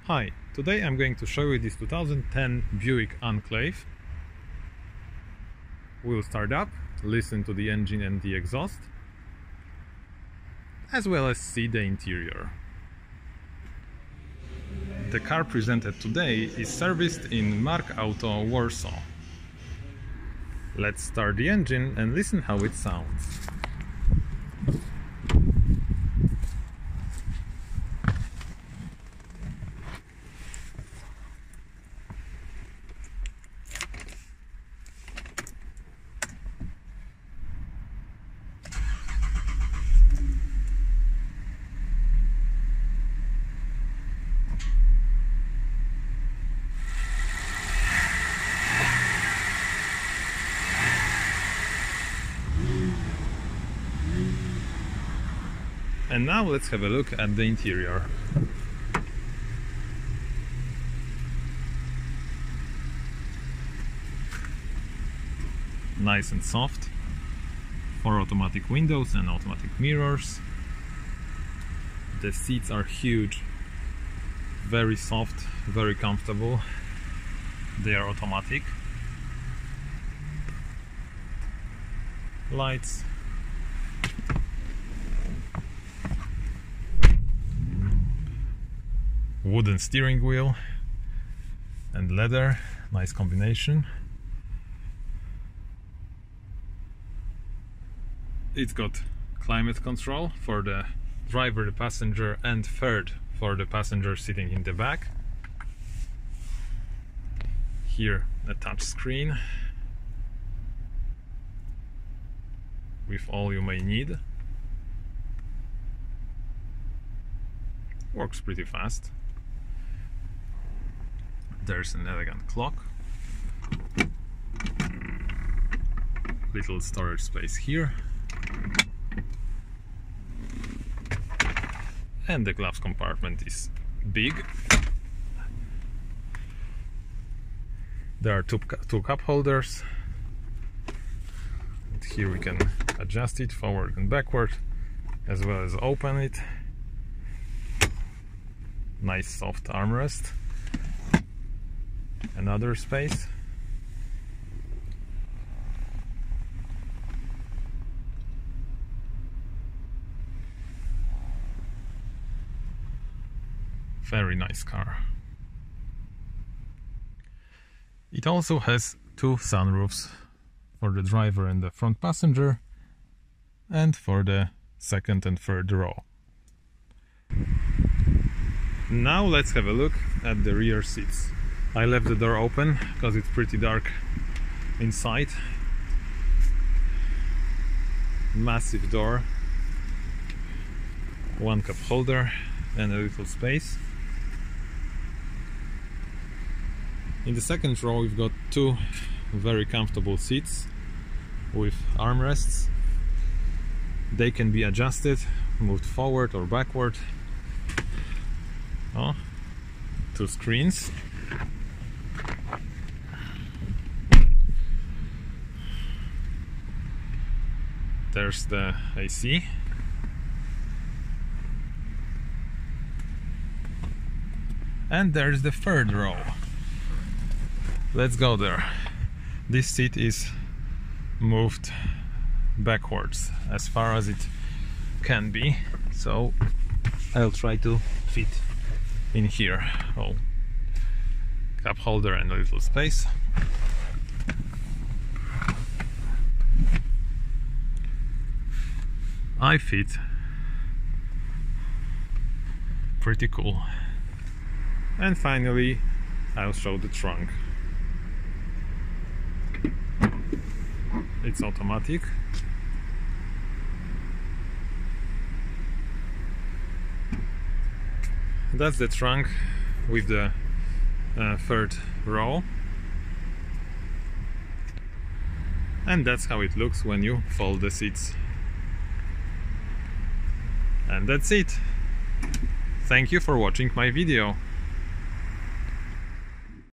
Hi, today I'm going to show you this 2010 Buick Enclave. We'll start up, listen to the engine and the exhaust, as well as see the interior. The car presented today is serviced in Markauto, Warsaw. Let's start the engine and listen how it sounds. And now let's have a look at the interior. Nice and soft. 4 automatic windows and automatic mirrors. The seats are huge, very soft, very comfortable. They are automatic. Lights. Wooden steering wheel and leather, nice combination. It's got climate control for the driver, the passenger, and third for the passenger sitting in the back. Here a touch screen with all you may need. Works pretty fast. There's an elegant clock, little storage space here, and the gloves compartment is big. There are two cup holders, and here we can adjust it forward and backward, as well as open it. Nice soft armrest. Another space. Very nice car. It also has 2 sunroofs for the driver and the front passenger, and for the second and third row. Now let's have a look at the rear seats. I left the door open because it's pretty dark inside. Massive door, 1 cup holder and a little space. In the second row we've got 2 very comfortable seats with armrests. They can be adjusted, moved forward or backward. 2 screens. There's the AC. And there's the third row. Let's go there. This seat is moved backwards as far as it can be, so I'll try to fit in here. Cup holder and a little space. I fit. Pretty cool. And finally, I'll show the trunk. It's automatic. That's the trunk with the third row. And that's how it looks when you fold the seats. And that's it. Thank you for watching my video.